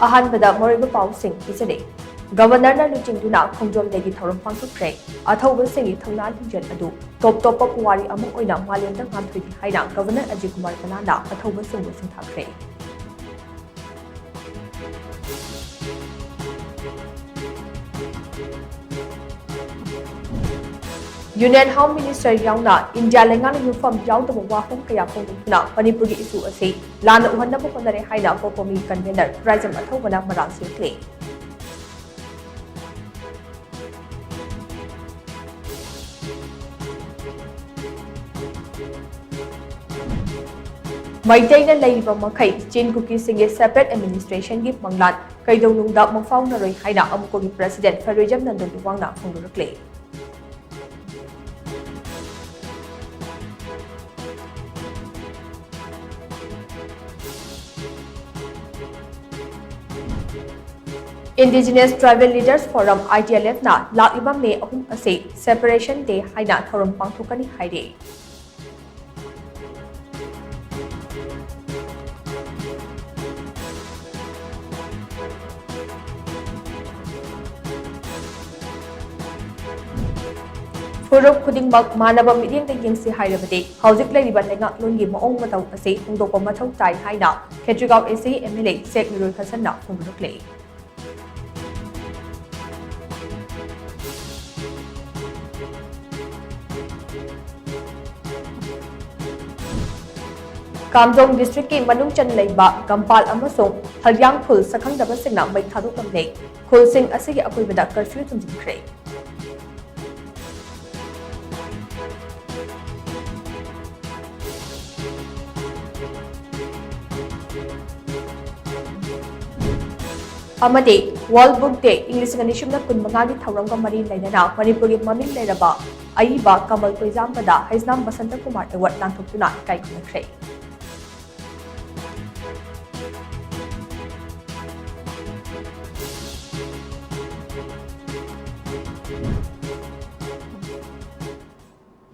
अहानबदा मरुब पाउसिंग पिजरे governor लुचिंगदुना खोंजोमदेगी थौरम पांथोखरे अथौबसिंगी थौना लिंजन अदु टॉप टॉप पुवारी अमु ओइना मालेमदा गांथोइदि हाइना गवर्नर अजय कुमार कलाना अथौबसिंगु सिंथाखरे यूनियन होम मिनिस्टर याउना इंडिया लेंगान यूफम याउदब वाफम कया फोंदुना मणिपुरी इशू असे लान उहन्नब होनरे हाइना कोकोमी कन्वेनर प्राइजम अथौबना मराल सिंखले मैतैना लैरिबा मखै चीन कुकी सिंगे सेपरेट एडमिनिस्ट्रेशन की मंगलान कैदौनुंदा मफाउनरoi हाइना अमुकोगी प्रेसिडेंट फेडरिजम नंदन दुवांगना फोंदुरक्ले Indigenous Tribal Leaders Forum ITLF na lakiba May 3 ase Separation Day haina thorom pangthokani haire Furuk khudingmak manaba midyang da yengsi hairabade hauzik lairiba lengak longi maong matau ase hongdokpa mathau tai haina Khetrigao AC MLA Sek Nurul Hasan na phongdurukle Kamjong district ki manung chan leiba Gampal amasong Haryang Khul sakhangdaba singna mai thadoklamle Khul sing asigi akoibada curfew tumjinkhre Amade World Book Day English Ganishimna Kunmangani Thauranga Mari Lainana Manipuri Maming Lairaba Aiba Kamal Toizambada Haisnam Basanta Kumar Award Lanthokuna Kai Kunakre